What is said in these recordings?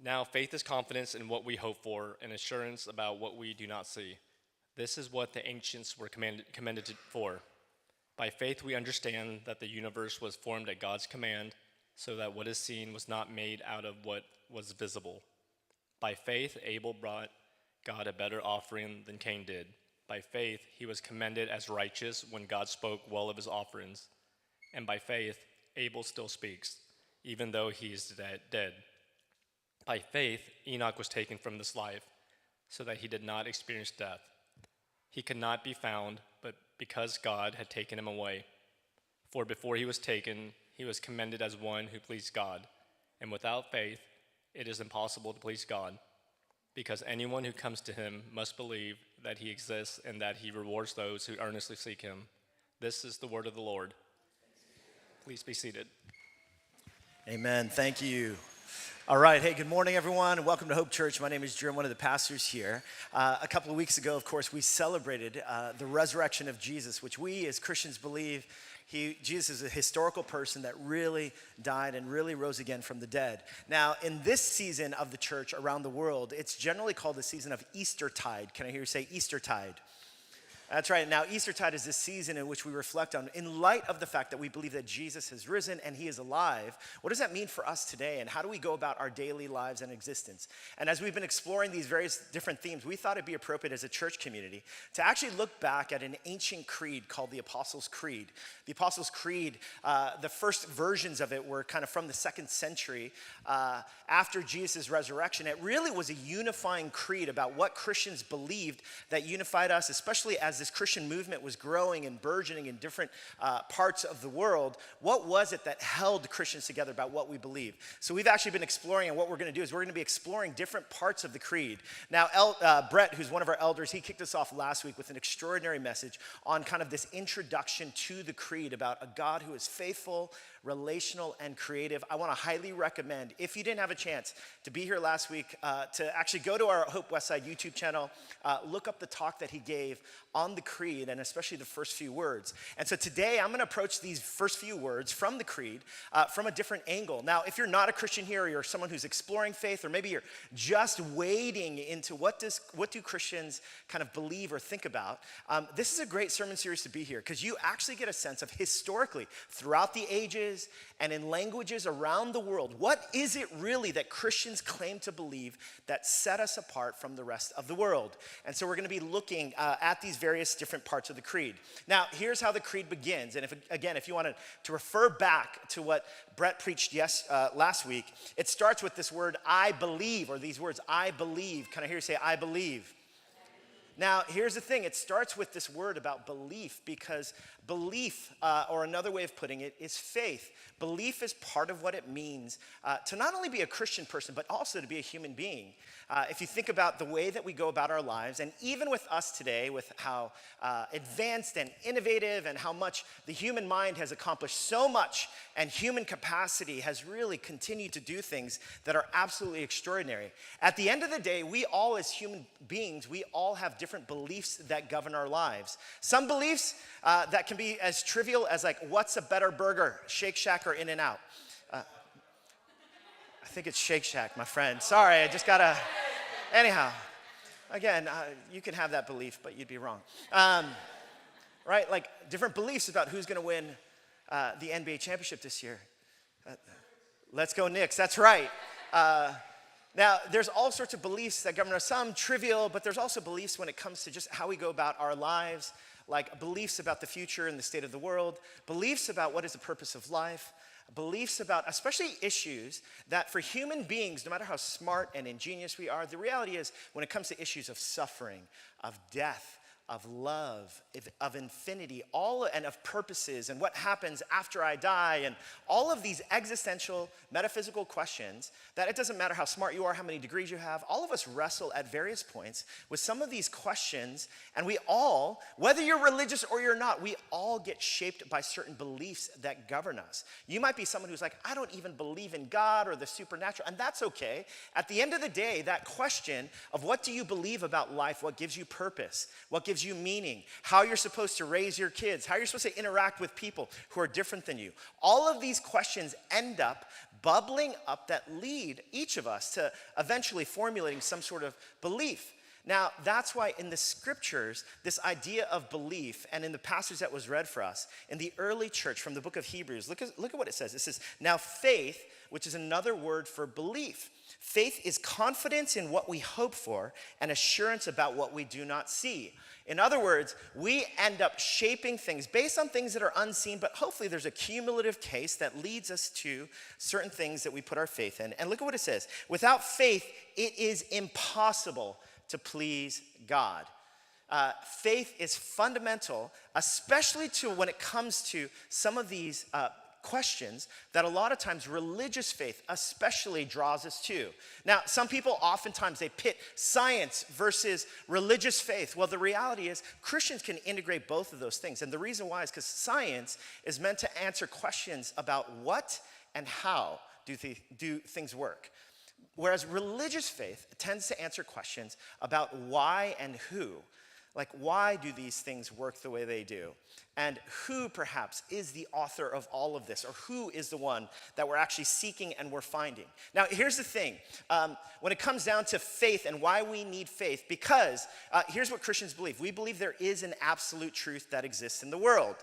Now, faith is confidence in what we hope for and assurance about what we do not see. This is what the ancients were commended for. By faith, we understand that the universe was formed at God's command, so that what is seen was not made out of what was visible. By faith, Abel brought God a better offering than Cain did. By faith, he was commended as righteous when God spoke well of his offerings. And by faith, Abel still speaks, even though he is dead. By faith, Enoch was taken from this life, so that he did not experience death. He could not be found, but because God had taken him away. For before he was taken, he was commended as one who pleased God. And without faith, it is impossible to please God, because anyone who comes to him must believe that he exists and that he rewards those who earnestly seek him. This is the word of the Lord. Please be seated. Amen. Thank you. All right. Hey, good morning, everyone. Welcome to Hope Church. My name is Drew. I'm one of the pastors here. A couple of weeks ago, of course, we celebrated the resurrection of Jesus, which we as Christians believe Jesus is a historical person that really died and really rose again from the dead. Now, in this season of the church around the world, it's generally called the season of Eastertide. Can I hear you say Eastertide? That's right. Now, Eastertide is this season in which we reflect on, in light of the fact that we believe that Jesus has risen and he is alive, what does that mean for us today, and how do we go about our daily lives and existence? And as we've been exploring these various different themes, we thought it'd be appropriate as a church community to actually look back at an ancient creed called the Apostles' Creed. The Apostles' Creed, the first versions of it were kind of from the 2nd century after Jesus' resurrection. It really was a unifying creed about what Christians believed that unified us, especially as this Christian movement was growing and burgeoning in different parts of the world. What was it that held Christians together about what we believe? So we've actually been exploring, and what we're going to do is we're going to be exploring different parts of the creed. Now, Brett, who's one of our elders, he kicked us off last week with an extraordinary message on kind of this introduction to the creed about a God who is faithful, relational, and creative. I want to highly recommend, if you didn't have a chance to be here last week, to actually go to our Hope Westside YouTube channel, look up the talk that he gave on the creed, and especially the first few words. And so today I'm going to approach these first few words from the creed from a different angle. Now, if you're not a Christian here, or you're someone who's exploring faith, or maybe you're just wading into what do Christians kind of believe or think about, this is a great sermon series to be here, because you actually get a sense of historically, throughout the ages and in languages around the world, what is it really that Christians claim to believe that set us apart from the rest of the world? And so we're going to be looking at these various different parts of the creed. Now, here's how the creed begins. And if you wanted to refer back to what Brett preached last week, it starts with this word, I believe, or these words, I believe. Can I hear you say, I believe? Now, here's the thing. It starts with this word about belief, because belief, or another way of putting it, is faith. Belief is part of what it means to not only be a Christian person, but also to be a human being. If you think about the way that we go about our lives, and even with us today, with how advanced and innovative and how much the human mind has accomplished so much, and human capacity has really continued to do things that are absolutely extraordinary. At the end of the day, we all as human beings, we all have different beliefs that govern our lives. Some beliefs that can be as trivial as like, what's a better burger, Shake Shack or In-N-Out? I think it's Shake Shack, my friend. Sorry, I just gotta, anyhow. Again, you can have that belief, but you'd be wrong. Right, like different beliefs about who's gonna win the NBA championship this year. Let's go Knicks, that's right. Now, there's all sorts of beliefs that govern us, some trivial, but there's also beliefs when it comes to just how we go about our lives, like beliefs about the future and the state of the world, beliefs about what is the purpose of life, beliefs about especially issues that for human beings, no matter how smart and ingenious we are, the reality is when it comes to issues of suffering, of death, of love, of infinity, and of purposes, and what happens after I die, and all of these existential, metaphysical questions that it doesn't matter how smart you are, how many degrees you have, all of us wrestle at various points with some of these questions, and we all, whether you're religious or you're not, we all get shaped by certain beliefs that govern us. You might be someone who's like, I don't even believe in God or the supernatural, and that's okay. At the end of the day, that question of what do you believe about life, what gives you purpose, what gives you meaning, how you're supposed to raise your kids, how you're supposed to interact with people who are different than you. All of these questions end up bubbling up that lead each of us to eventually formulating some sort of belief. Now, that's why in the scriptures, this idea of belief, and in the passage that was read for us, in the early church from the book of Hebrews, look at what it says. It says, now faith, which is another word for belief. Faith is confidence in what we hope for and assurance about what we do not see. In other words, we end up shaping things based on things that are unseen, but hopefully there's a cumulative case that leads us to certain things that we put our faith in. And look at what it says. Without faith, it is impossible to please God. Faith is fundamental, especially to when it comes to some of these questions that a lot of times religious faith especially draws us to. Now, some people oftentimes they pit science versus religious faith. Well, the reality is Christians can integrate both of those things. And the reason why is because science is meant to answer questions about what and how do things work. Whereas religious faith tends to answer questions about why and who. Like, why do these things work the way they do? And who, perhaps, is the author of all of this? Or who is the one that we're actually seeking and we're finding? Now, here's the thing. When it comes down to faith and why we need faith, because here's what Christians believe. We believe there is an absolute truth that exists in the world.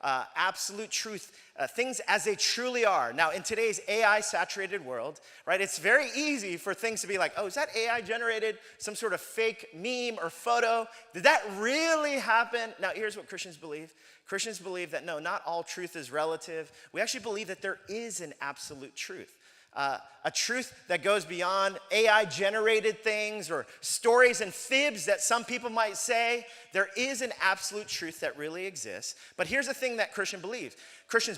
Absolute truth, things as they truly are. Now, in today's AI-saturated world, right, it's very easy for things to be like, oh, is that AI generated? Some sort of fake meme or photo? Did that really happen? Now, here's what Christians believe. Christians believe that, no, not all truth is relative. We actually believe that there is an absolute truth. A truth that goes beyond AI-generated things or stories and fibs that some people might say. There is an absolute truth that really exists. But here's the thing that Christians believe. Christians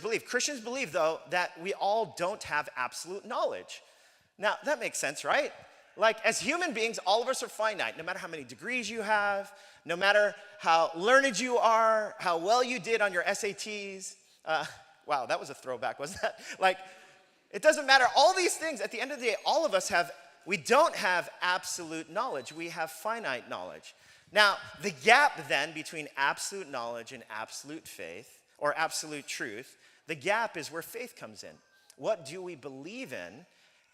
believe, though, that we all don't have absolute knowledge. Now, that makes sense, right? Like, as human beings, all of us are finite. No matter how many degrees you have, no matter how learned you are, how well you did on your SATs. Wow, that was a throwback, wasn't that? Like, it doesn't matter. All these things, at the end of the day, all of us we don't have absolute knowledge. We have finite knowledge. Now, the gap then between absolute knowledge and absolute faith, or absolute truth, the gap is where faith comes in. What do we believe in?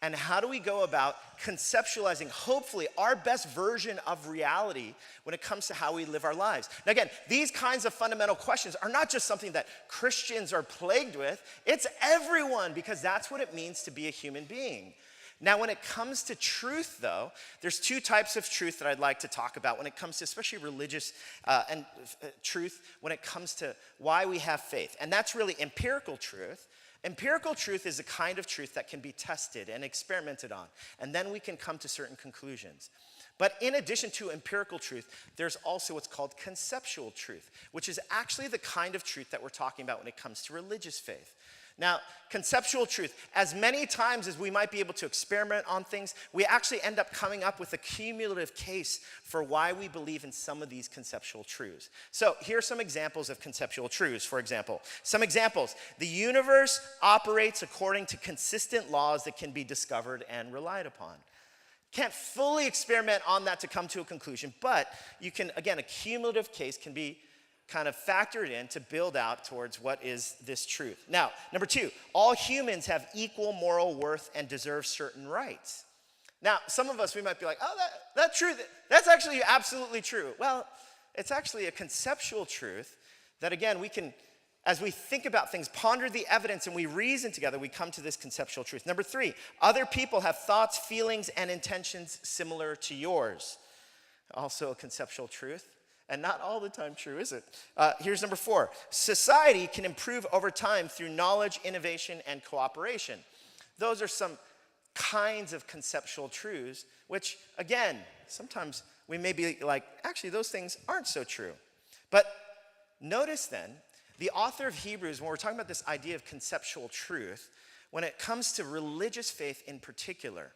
And how do we go about conceptualizing, hopefully, our best version of reality when it comes to how we live our lives? Now, again, these kinds of fundamental questions are not just something that Christians are plagued with. It's everyone, because that's what it means to be a human being. Now, when it comes to truth, though, there's two types of truth that I'd like to talk about when it comes to especially religious truth, when it comes to why we have faith. And that's really empirical truth. Empirical truth is a kind of truth that can be tested and experimented on, and then we can come to certain conclusions. But in addition to empirical truth, there's also what's called conceptual truth, which is actually the kind of truth that we're talking about when it comes to religious faith. Now, conceptual truth, as many times as we might be able to experiment on things, we actually end up coming up with a cumulative case for why we believe in some of these conceptual truths. So here are some examples of conceptual truths, for example. Some examples. The universe operates according to consistent laws that can be discovered and relied upon. Can't fully experiment on that to come to a conclusion, but you can, again, a cumulative case can be kind of factored in to build out towards what is this truth. Now, number two, all humans have equal moral worth and deserve certain rights. Now, some of us, we might be like, oh, that's true. That's actually absolutely true. Well, it's actually a conceptual truth that, again, we can, as we think about things, ponder the evidence, and we reason together, we come to this conceptual truth. Number three, other people have thoughts, feelings, and intentions similar to yours. Also a conceptual truth. And not all the time true, is it? Here's number four. Society can improve over time through knowledge, innovation, and cooperation. Those are some kinds of conceptual truths, which, again, sometimes we may be like, actually, those things aren't so true. But notice then, the author of Hebrews, when we're talking about this idea of conceptual truth, when it comes to religious faith in particular,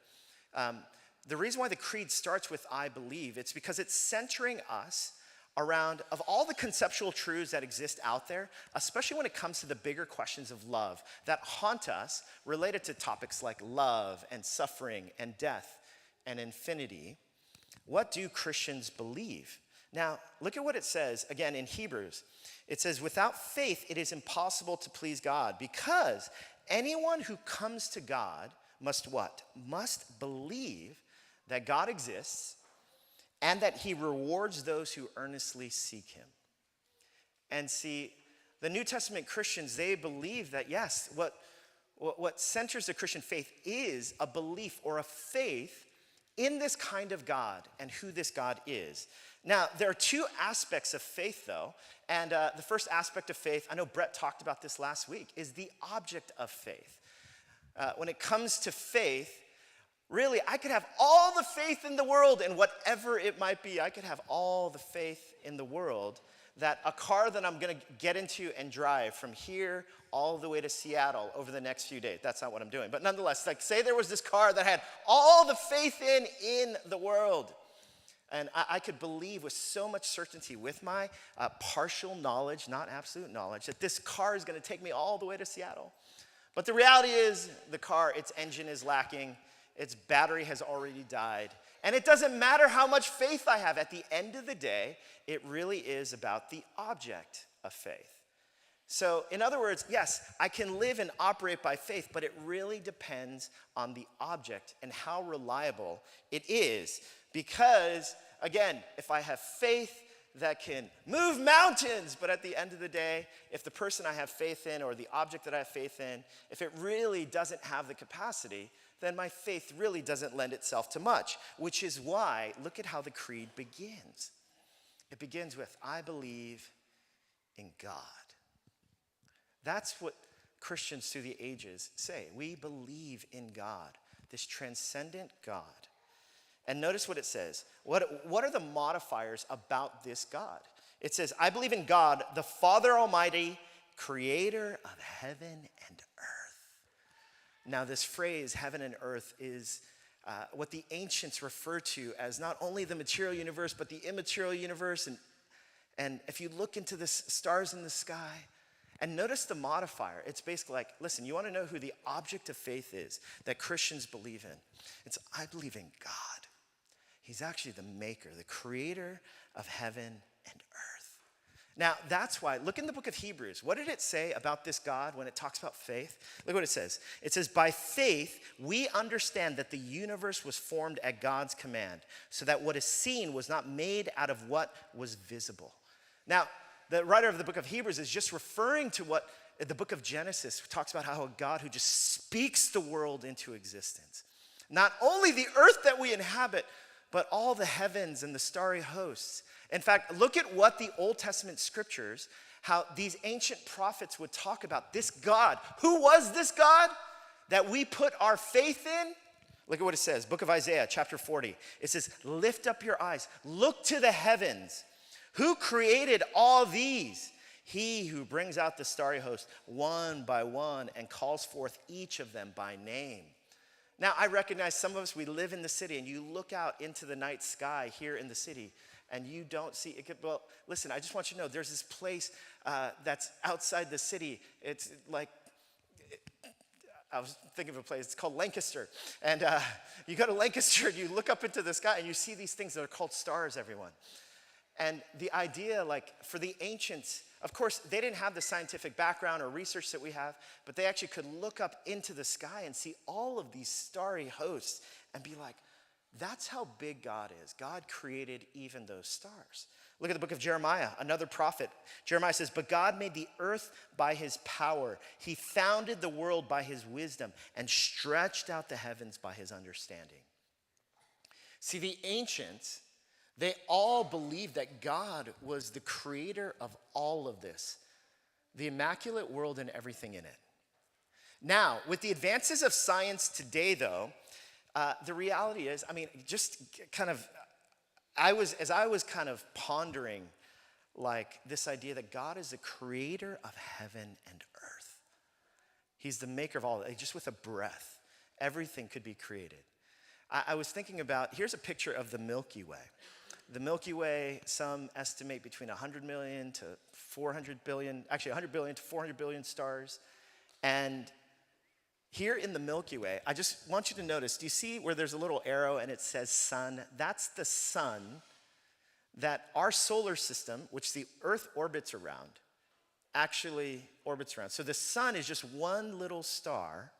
the reason why the creed starts with I believe, it's because it's centering us around, of all the conceptual truths that exist out there, especially when it comes to the bigger questions of love that haunt us, related to topics like love and suffering and death and infinity, what do Christians believe? Now, look at what it says, again, in Hebrews. It says, without faith, it is impossible to please God, because anyone who comes to God must what? Must believe that God exists and that he rewards those who earnestly seek him. And see, the New Testament Christians, they believe that, yes, what centers the Christian faith is a belief or a faith in this kind of God and who this God is. Now, there are two aspects of faith, though. And the first aspect of faith, I know Brett talked about this last week, is the object of faith. When it comes to faith, really, I could have all the faith in the world in whatever it might be. I could have all the faith in the world that a car that I'm going to get into and drive from here all the way to Seattle over the next few days. That's not what I'm doing. But nonetheless, like say there was this car that had all the faith in the world. And I could believe with so much certainty with my partial knowledge, not absolute knowledge, that this car is going to take me all the way to Seattle. But the reality is the car, its engine is lacking. Its battery has already died. And it doesn't matter how much faith I have. At the end of the day, it really is about the object of faith. So, in other words, yes, I can live and operate by faith, but it really depends on the object and how reliable it is. Because, again, if I have faith that can move mountains, but at the end of the day, if the person I have faith in or the object that I have faith in, if it really doesn't have the capacity, then my faith really doesn't lend itself to much, which is why, look at how the creed begins. It begins with, I believe in God. That's what Christians through the ages say. We believe in God, this transcendent God. And notice what it says. What are the modifiers about this God? It says, I believe in God, the Father Almighty, creator of heaven and earth. Now, this phrase, heaven and earth, is what the ancients refer to as not only the material universe, but the immaterial universe. And if you look into the stars in the sky, and notice the modifier, it's basically like, listen, you want to know who the object of faith is that Christians believe in? It's, I believe in God. He's actually the maker, the creator of heaven and earth. Now, that's why, look in the book of Hebrews. What did it say about this God when it talks about faith? Look what it says. It says, by faith, we understand that the universe was formed at God's command, so that what is seen was not made out of what was visible. Now, the writer of the book of Hebrews is just referring to what the book of Genesis talks about, how a God who just speaks the world into existence. Not only the earth that we inhabit, but all the heavens and the starry hosts. In fact, look at what the Old Testament scriptures, how these ancient prophets would talk about this God. Who was this God that we put our faith in? Look at what it says, book of Isaiah, chapter 40. It says, lift up your eyes, look to the heavens. Who created all these? He who brings out the starry host one by one and calls forth each of them by name. Now, I recognize some of us, we live in the city, and you look out into the night sky here in the city, and you don't see it. Well, listen, I just want you to know there's this place that's outside the city. It's like, I was thinking of a place, it's called Lancaster. And you go to Lancaster, and you look up into the sky, and you see these things that are called stars, everyone. And the idea, like, for the ancients, of course, they didn't have the scientific background or research that we have, but they actually could look up into the sky and see all of these starry hosts and be like, that's how big God is. God created even those stars. Look at the book of Jeremiah, another prophet. Jeremiah says, but God made the earth by his power. He founded the world by his wisdom and stretched out the heavens by his understanding. See, the ancients, they all believed that God was the creator of all of this, the immaculate world and everything in it. Now, with the advances of science today, though, the reality is, I mean, just kind of, as I was kind of pondering, like, this idea that God is the creator of heaven and earth. He's the maker of all, just with a breath, everything could be created. I was thinking about, here's a picture of the Milky Way. The Milky Way, some estimate between 100 million to 400 billion, actually 100 billion to 400 billion stars. And here in the Milky Way, I just want you to notice, do you see where there's a little arrow and it says sun? That's the sun that our solar system, which the Earth orbits around, actually orbits around. So the sun is just one little star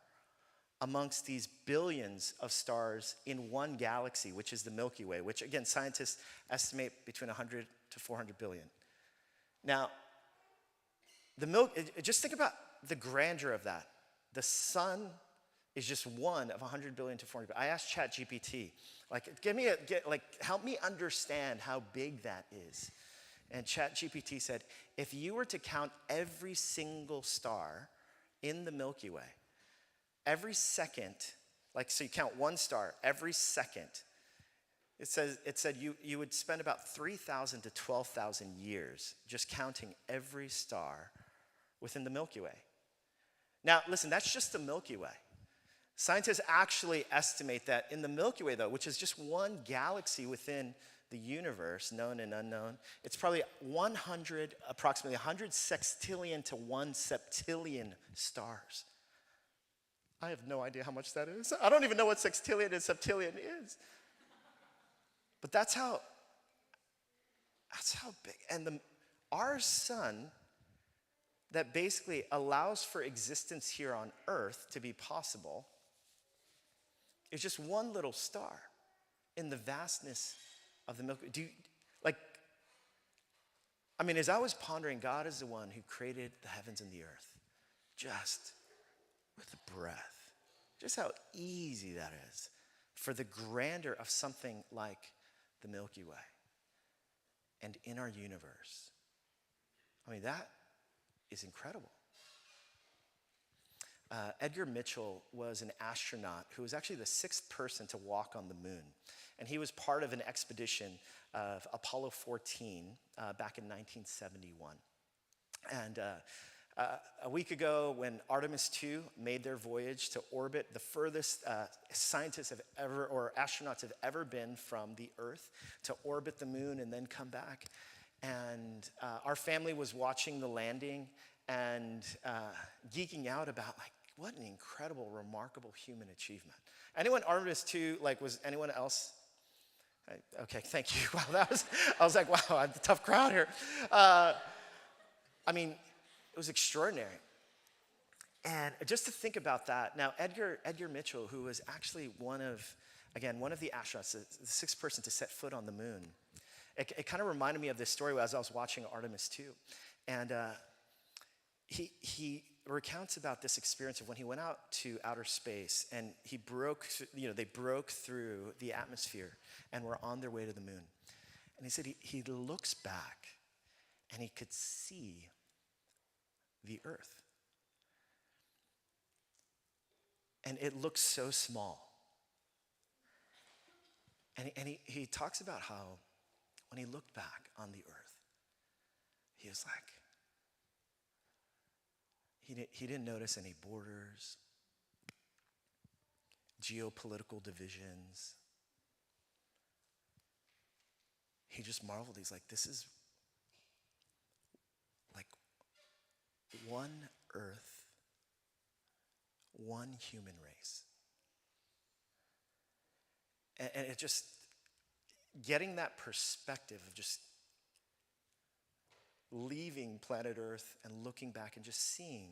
amongst these billions of stars in one galaxy, which is the Milky Way, which again, scientists estimate between 100 to 400 billion. Now, just think about the grandeur of that. The sun is just one of 100 billion to 400 billion. I asked ChatGPT, help me understand how big that is. And ChatGPT said, if you were to count every single star in the Milky Way, every second, so you count one star every second, it said you would spend about 3,000 to 12,000 years just counting every star within the Milky Way. Now, listen, that's just the Milky Way. Scientists actually estimate that in the Milky Way, though, which is just one galaxy within the universe, known and unknown, it's probably approximately 100 sextillion to 1 septillion stars. I have no idea how much that is. I don't even know what sextillion and septillion is. But that's how big. And our sun that basically allows for existence here on Earth to be possible is just one little star in the vastness of the Milky Way. As I was pondering, God is the one who created the heavens and the earth just with a breath. Just how easy that is for the grandeur of something like the Milky Way and in our universe. That is incredible. Edgar Mitchell was an astronaut who was actually the 6th person to walk on the moon. And he was part of an expedition of Apollo 14 back in 1971. And a week ago, when Artemis 2 made their voyage to orbit, the furthest scientists have ever, or astronauts have ever been from the Earth, to orbit the moon and then come back. And our family was watching the landing and geeking out about what an incredible, remarkable human achievement. Anyone Artemis 2, was anyone else? Okay, thank you. Wow, I was like, wow, I'm a tough crowd here. It was extraordinary. And just to think about that, now Edgar Mitchell, who was actually one of the astronauts, the 6th person to set foot on the moon, it kind of reminded me of this story as I was watching Artemis 2. And he recounts about this experience of when he went out to outer space and they broke through the atmosphere and were on their way to the moon. And he said he looks back and he could see the earth. And it looks so small. And he talks about how when he looked back on the earth, he was like, he didn't notice any borders, geopolitical divisions. He just marveled. He's like, this is like one earth, one human race. And it just, getting that perspective of just leaving planet Earth and looking back and just seeing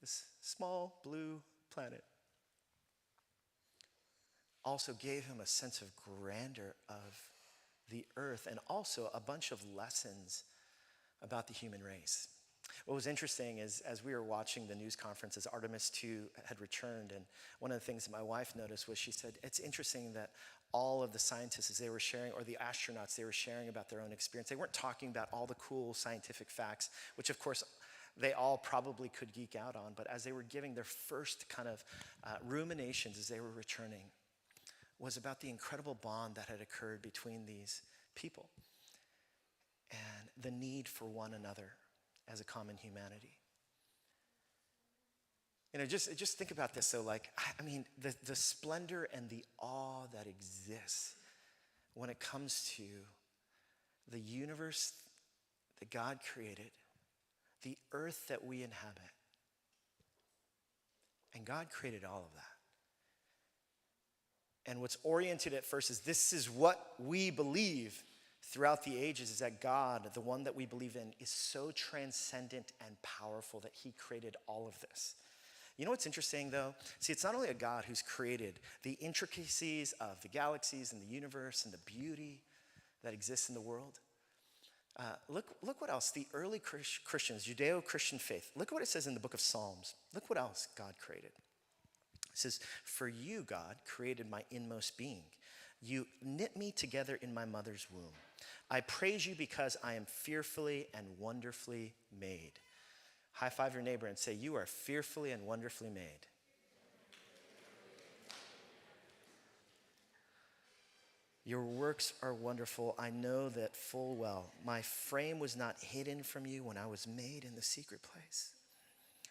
this small blue planet also gave him a sense of grandeur of the earth and also a bunch of lessons about the human race. What was interesting is as we were watching the news conference as Artemis 2 had returned, and one of the things that my wife noticed was she said, it's interesting that all of the scientists as they were sharing, or the astronauts, they were sharing about their own experience. They weren't talking about all the cool scientific facts, which of course they all probably could geek out on, but as they were giving their first kind of ruminations as they were returning, was about the incredible bond that had occurred between these people and the need for one another as a common humanity. Just think about this. So the splendor and the awe that exists when it comes to the universe that God created, the earth that we inhabit. And God created all of that. And what's oriented at first is this is what we believe throughout the ages is that God, the one that we believe in, is so transcendent and powerful that he created all of this. You know what's interesting though? See, it's not only a God who's created the intricacies of the galaxies and the universe and the beauty that exists in the world. Look what else, the early Christians, Judeo-Christian faith, look what it says in the book of Psalms. Look what else God created. It says, "For you, God, created my inmost being. You knit me together in my mother's womb. I praise you because I am fearfully and wonderfully made." High five your neighbor and say, "You are fearfully and wonderfully made." Your works are wonderful. I know that full well. My frame was not hidden from you when I was made in the secret place.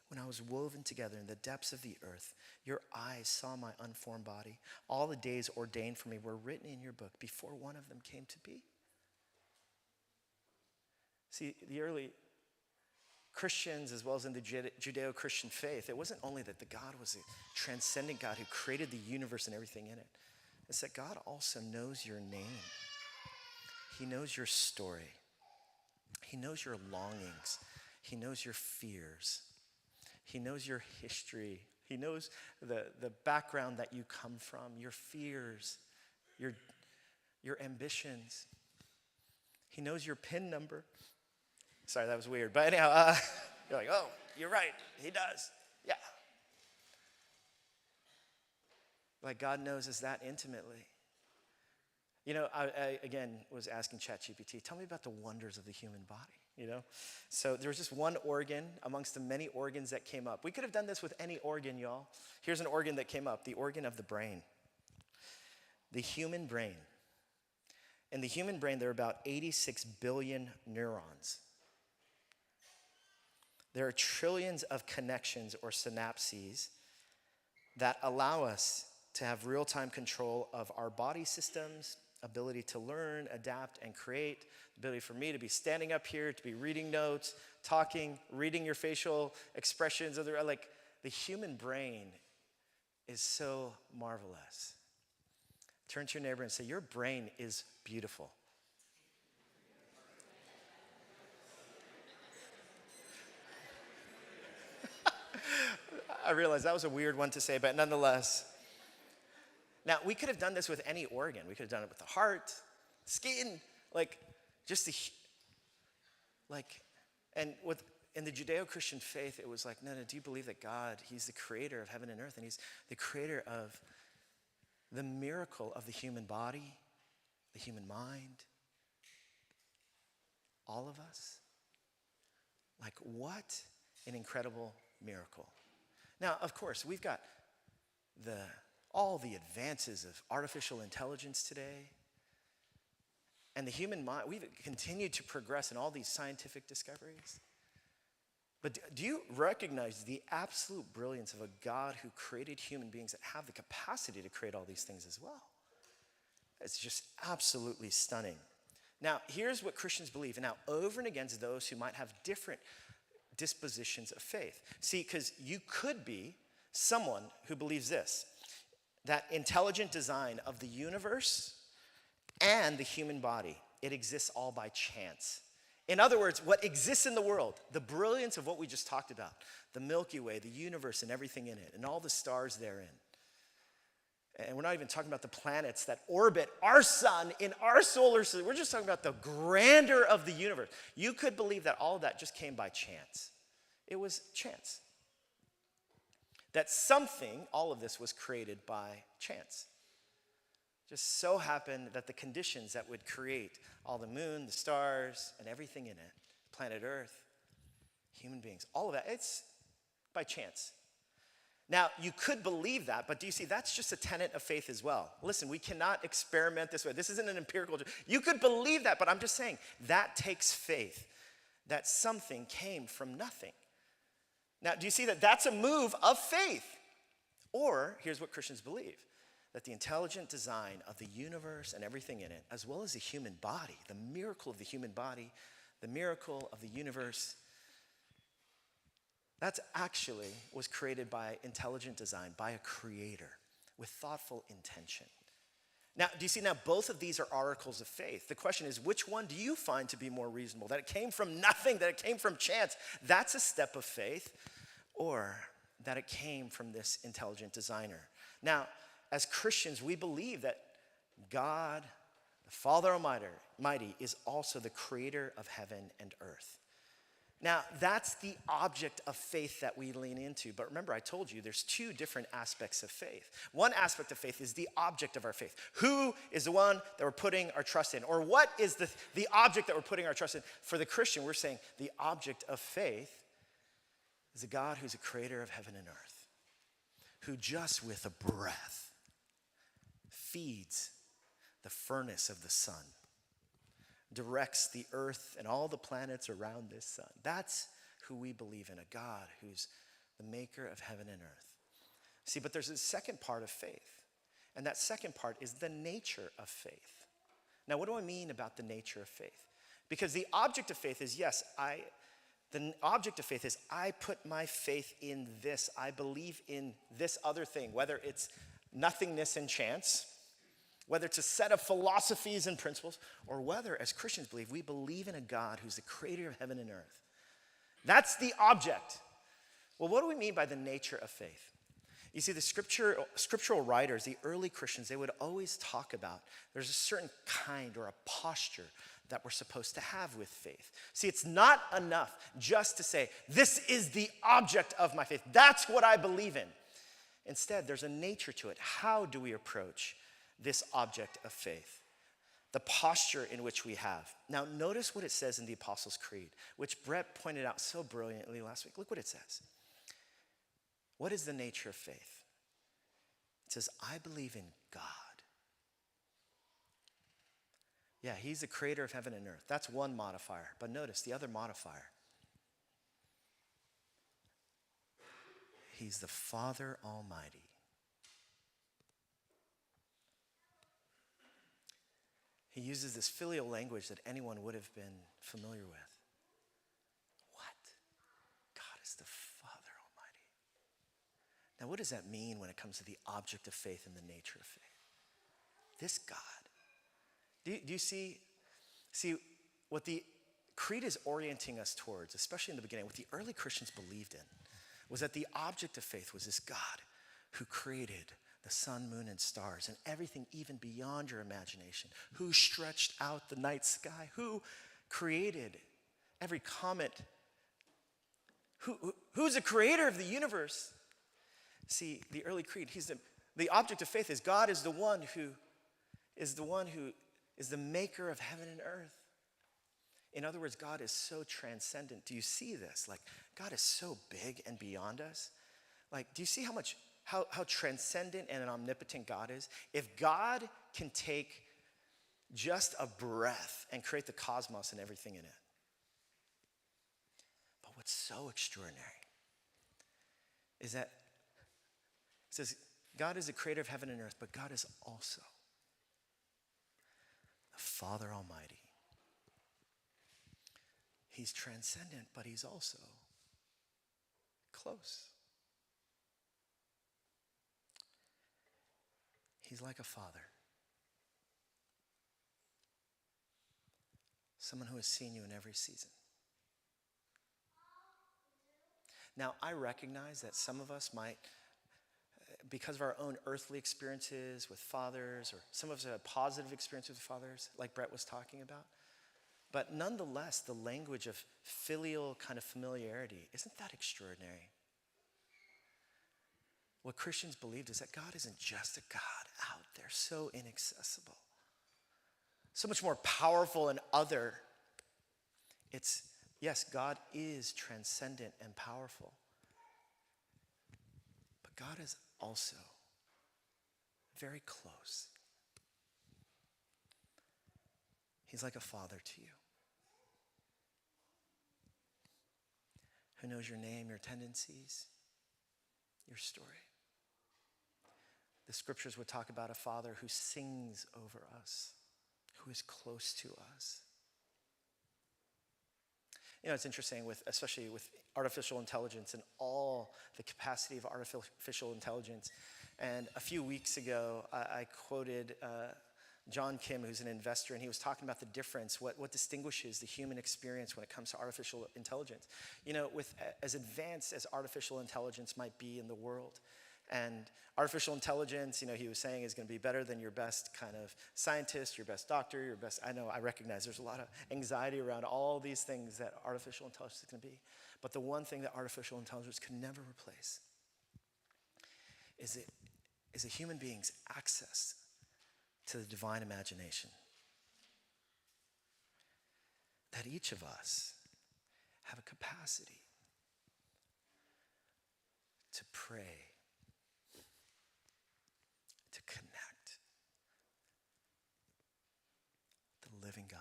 When I was woven together in the depths of the earth, your eyes saw my unformed body. All the days ordained for me were written in your book before one of them came to be. See, the early Christians, as well as in the Judeo-Christian faith, it wasn't only that the God was a transcendent God who created the universe and everything in it. It's that God also knows your name. He knows your story. He knows your longings. He knows your fears. He knows your history. He knows the background that you come from, your fears, your ambitions. He knows your PIN number. Sorry, that was weird. But anyhow, you're like, oh, you're right. He does. Yeah. Like God knows us that intimately. You know, I again was asking ChatGPT, tell me about the wonders of the human body, you know? So there was just one organ amongst the many organs that came up. We could have done this with any organ, y'all. Here's an organ that came up, the organ of the brain. The human brain. In the human brain, there are about 86 billion neurons. There are trillions of connections or synapses that allow us to have real-time control of our body systems, ability to learn, adapt, and create, ability for me to be standing up here, to be reading notes, talking, reading your facial expressions. Like the human brain is so marvelous. Turn to your neighbor and say, your brain is beautiful. I realize that was a weird one to say, but nonetheless. Now, we could have done this with any organ. We could have done it with the heart, skin, in the Judeo-Christian faith, it was like, no, do you believe that God, he's the creator of heaven and earth, and he's the creator of the miracle of the human body, the human mind, all of us? Like, what an incredible miracle. Now, of course, we've got all the advances of artificial intelligence today. And the human mind, we've continued to progress in all these scientific discoveries. But do you recognize the absolute brilliance of a God who created human beings that have the capacity to create all these things as well? It's just absolutely stunning. Now, here's what Christians believe, and now over and against those who might have different dispositions of faith. See, because you could be someone who believes this, that intelligent design of the universe and the human body, it exists all by chance. In other words, what exists in the world, the brilliance of what we just talked about, the Milky Way, the universe and everything in it, and all the stars therein. And we're not even talking about the planets that orbit our sun in our solar system. We're just talking about the grandeur of the universe. You could believe that all of that just came by chance. It was chance. That something, all of this was created by chance. Just so happened that the conditions that would create all the moon, the stars, and everything in it, planet Earth, human beings, all of that, it's by chance. Now, you could believe that, but do you see, that's just a tenet of faith as well. Listen, we cannot experiment this way. This isn't an empirical, you could believe that, but I'm just saying, that takes faith, that something came from nothing. Now, do you see that that's a move of faith? Or, here's what Christians believe, that the intelligent design of the universe and everything in it, as well as the human body, the miracle of the human body, the miracle of the universe, that actually was created by intelligent design, by a creator with thoughtful intention. Now, do you see now both of these are articles of faith? The question is, which one do you find to be more reasonable? That it came from nothing, that it came from chance, that's a step of faith, or that it came from this intelligent designer? Now, as Christians, we believe that God, the Father Almighty, is also the creator of heaven and earth. Now, that's the object of faith that we lean into. But remember, I told you there's two different aspects of faith. One aspect of faith is the object of our faith. Who is the one that we're putting our trust in? Or what is the object that we're putting our trust in? For the Christian, we're saying the object of faith is a God who's a creator of heaven and earth, who just with a breath feeds the furnace of the sun, directs the earth and all the planets around this sun. That's who we believe in, a God who's the maker of heaven and earth. See, but there's a second part of faith, and that second part is the nature of faith. Now, what do I mean about the nature of faith? Because the object of faith is, the object of faith is I put my faith in this. I believe in this other thing, whether it's nothingness and chance, whether it's a set of philosophies and principles, or whether, as Christians believe, we believe in a God who's the creator of heaven and earth. That's the object. Well, what do we mean by the nature of faith? You see, the scriptural writers, the early Christians, they would always talk about there's a certain kind or a posture that we're supposed to have with faith. See, it's not enough just to say, this is the object of my faith. That's what I believe in. Instead, there's a nature to it. How do we approach this object of faith? The posture in which we have. Now, notice what it says in the Apostles' Creed, which Brett pointed out so brilliantly last week. Look what it says. What is the nature of faith? It says, I believe in God. Yeah, he's the creator of heaven and earth. That's one modifier. But notice the other modifier. He's the Father Almighty. He uses this filial language that anyone would have been familiar with. What? God is the Father Almighty. Now, what does that mean when it comes to the object of faith and the nature of faith? This God. Do you see what the creed is orienting us towards, especially in the beginning, what the early Christians believed in, was that the object of faith was this God who created the sun, moon, and stars, and everything even beyond your imagination, who stretched out the night sky, who created every comet, who's the creator of the universe. See, the early creed, the object of faith is God is the one who is the maker of heaven and earth. In other words, God is so transcendent. Do you see this? Like, God is so big and beyond us. Like, do you see how transcendent and omnipotent God is? If God can take just a breath and create the cosmos and everything in it. But what's so extraordinary is that it says God is the creator of heaven and earth, but God is also the Father Almighty. He's transcendent, but he's also close. He's like a father. Someone who has seen you in every season. Now, I recognize that some of us might, because of our own earthly experiences with fathers, or some of us have positive experiences with fathers, like Brett was talking about. But nonetheless, the language of filial kind of familiarity, isn't that extraordinary? What Christians believed is that God isn't just a God out there, so inaccessible, so much more powerful and other. Yes, God is transcendent and powerful, but God is also very close. He's like a father to you, who knows your name, your tendencies, your story. The scriptures would talk about a father who sings over us, who is close to us. You know, it's interesting, especially with artificial intelligence and all the capacity of artificial intelligence. And a few weeks ago, I quoted John Kim, who's an investor, and he was talking about the difference, what distinguishes the human experience when it comes to artificial intelligence. You know, with as advanced as artificial intelligence might be in the world, and artificial intelligence, you know, he was saying is going to be better than your best kind of scientist, your best doctor, your best, I recognize there's a lot of anxiety around all these things that artificial intelligence is going to be. But the one thing that artificial intelligence can never replace is a human being's access to the divine imagination. That each of us have a capacity to pray, to connect with the living God,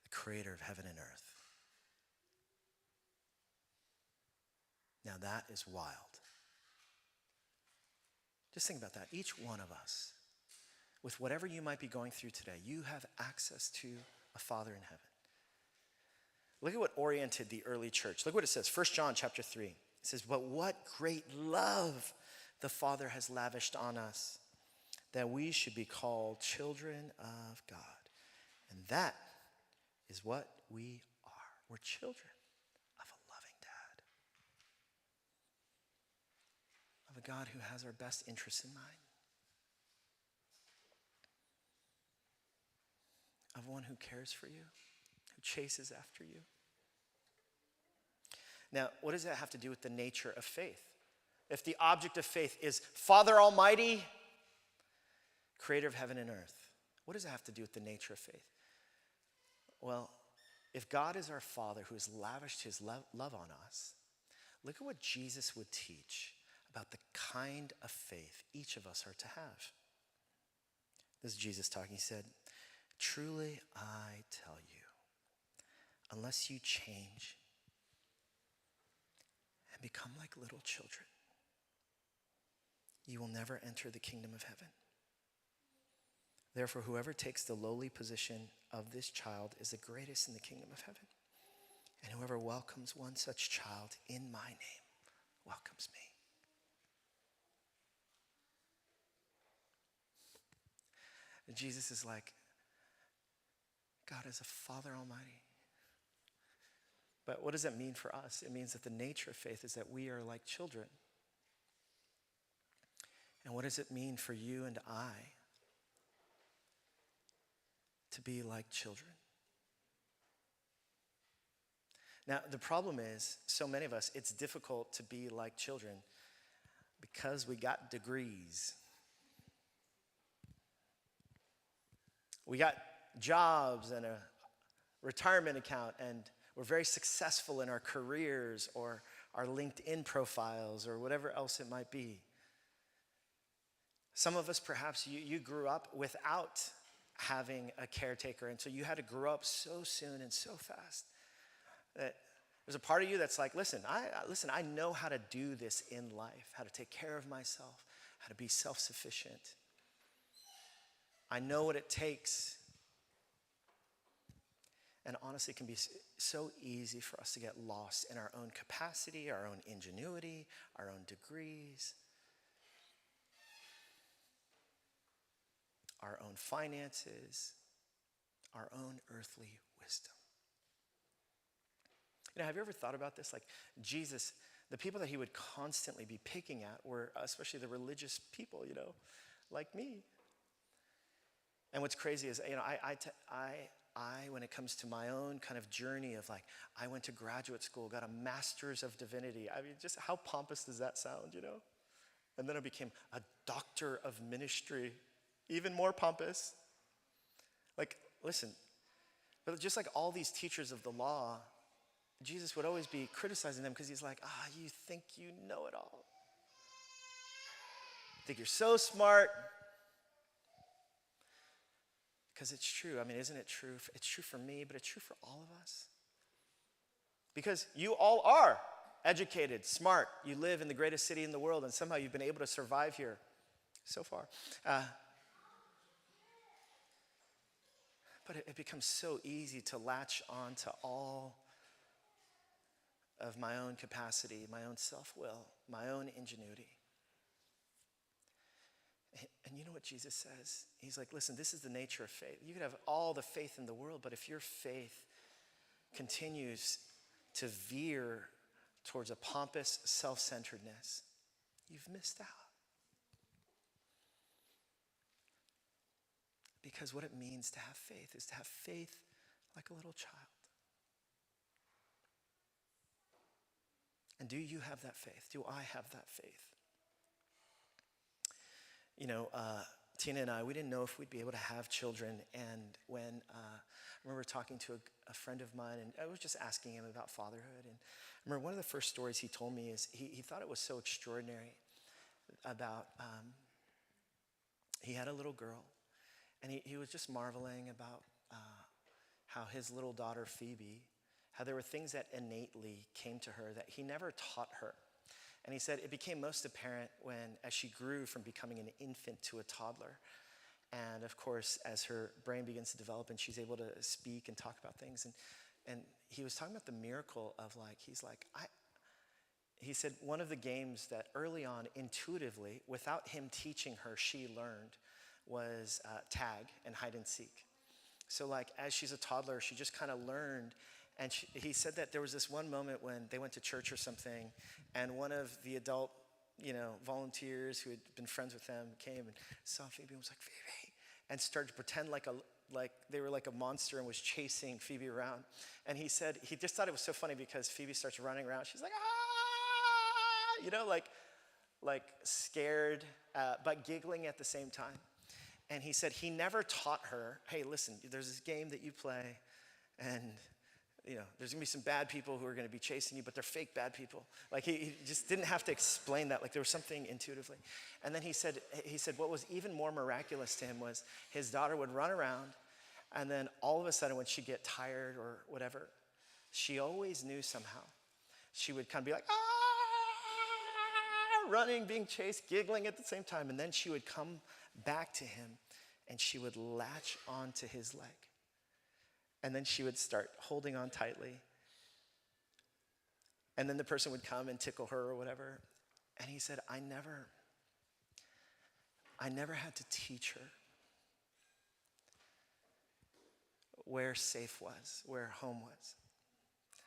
the creator of heaven and earth. Now that is wild. Just think about that. Each one of us, with whatever you might be going through today, you have access to a Father in heaven. Look at what oriented the early church. Look what it says, 1 John chapter 3. It says, but what great love the Father has lavished on us, that we should be called children of God. And that is what we are. We're children of a loving dad, of a God who has our best interests in mind, of one who cares for you, who chases after you. Now, what does that have to do with the nature of faith? If the object of faith is Father Almighty, creator of heaven and earth, what does that have to do with the nature of faith? Well, if God is our Father who has lavished his love on us, look at what Jesus would teach about the kind of faith each of us are to have. This is Jesus talking. He said, truly I tell you, unless you change and become like little children, you will never enter the kingdom of heaven. Therefore, whoever takes the lowly position of this child is the greatest in the kingdom of heaven. And whoever welcomes one such child in my name welcomes me. And Jesus is like, God is a Father Almighty. But what does that mean for us? It means that the nature of faith is that we are like children. And what does it mean for you and I to be like children? Now, the problem is, so many of us, it's difficult to be like children because we got degrees. We got jobs and a retirement account, and we're very successful in our careers or our LinkedIn profiles or whatever else it might be. Some of us, perhaps, you grew up without having a caretaker, and so you had to grow up so soon and so fast that there's a part of you that's like, listen, I know how to do this in life, how to take care of myself, how to be self-sufficient. I know what it takes. And honestly, it can be so easy for us to get lost in our own capacity, our own ingenuity, our own degrees, our own finances, our own earthly wisdom. You know, have you ever thought about this? Like Jesus, the people that he would constantly be picking at were especially the religious people, you know, like me. And what's crazy is, you know, I, when it comes to my own kind of journey of like, I went to graduate school, got a master's of divinity. I mean, just how pompous does that sound, you know? And then I became a doctor of ministry, even more pompous. Like, listen, but just like all these teachers of the law, Jesus would always be criticizing them because he's like, you think you know it all. You think you're so smart. Because it's true. I mean, isn't it true? It's true for me, but it's true for all of us. Because you all are educated, smart. You live in the greatest city in the world, and somehow you've been able to survive here so far. But it becomes so easy to latch on to all of my own capacity, my own self-will, my own ingenuity. And you know what Jesus says? He's like, listen, this is the nature of faith. You could have all the faith in the world, but if your faith continues to veer towards a pompous self-centeredness, you've missed out. Because what it means to have faith is to have faith like a little child. And do you have that faith? Do I have that faith? You know, Tina and I, we didn't know if we'd be able to have children. And when I remember talking to a friend of mine, and I was just asking him about fatherhood. And I remember one of the first stories he told me is he thought it was so extraordinary about, he had a little girl. And he was just marveling about how his little daughter, Phoebe, how there were things that innately came to her that he never taught her. And he said it became most apparent as she grew from becoming an infant to a toddler. And of course, as her brain begins to develop and she's able to speak and talk about things. And he was talking about the miracle of he said one of the games that early on, intuitively, without him teaching her, she learned was tag and hide and seek. So as she's a toddler, she just kind of learned. And he said that there was this one moment when they went to church or something, and one of the adult, volunteers who had been friends with them came and saw Phoebe and was like, Phoebe, and started to pretend like they were like a monster and was chasing Phoebe around. And he said he just thought it was so funny because Phoebe starts running around. She's like, like scared, but giggling at the same time. And he said he never taught her, hey, listen, there's this game that you play, and there's gonna be some bad people who are gonna be chasing you, but they're fake bad people. He just didn't have to explain that. There was something intuitively. And then he said what was even more miraculous to him was his daughter would run around, and then all of a sudden when she'd get tired or whatever, she always knew somehow. She would kind of be like, running, being chased, giggling at the same time. And then she would come back to him and she would latch onto his leg. And then she would start holding on tightly. And then the person would come and tickle her or whatever. And he said, I never had to teach her where safe was, where home was.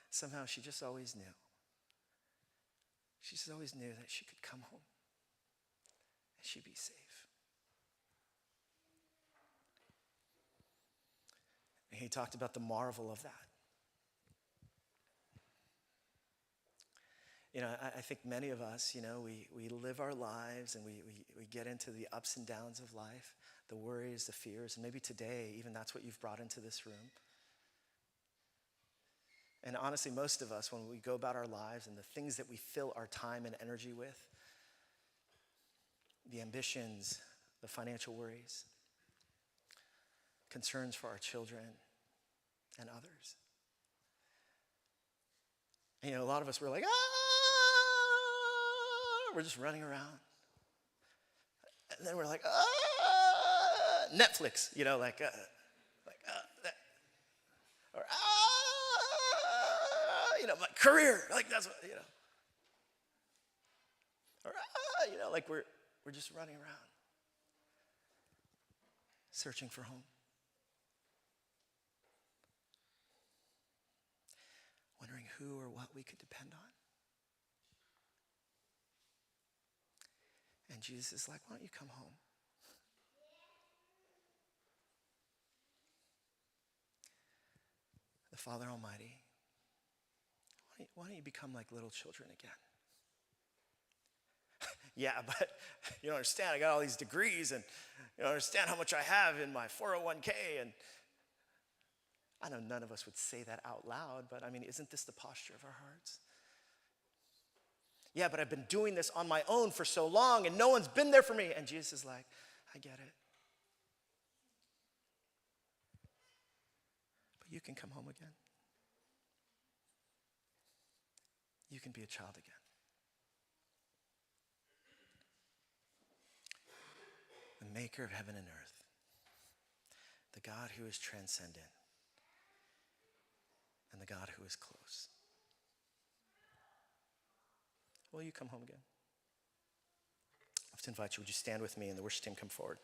Somehow she just always knew. She just always knew that she could come home and she'd be safe. And he talked about the marvel of that. I think many of us, we live our lives and we get into the ups and downs of life, the worries, the fears, and maybe today, even that's what you've brought into this room. And honestly, most of us, when we go about our lives and the things that we fill our time and energy with, the ambitions, the financial worries, concerns for our children and others. And, a lot of us were like, we're just running around. And then we're like, Netflix, or my career, that's what, or we're just running around, searching for home, wondering who or what we could depend on. And Jesus is like, why don't you come home? The Father Almighty, why don't you become like little children again? Yeah, but you don't understand. I got all these degrees, and you don't understand how much I have in my 401k. And I know none of us would say that out loud, but isn't this the posture of our hearts? Yeah, but I've been doing this on my own for so long, and no one's been there for me. And Jesus is like, I get it. But you can come home again. You can be a child again. The maker of heaven and earth, the God who is transcendent, and the God who is close. will you come home again? I have to invite you. Would you stand with me and the worship team come forward?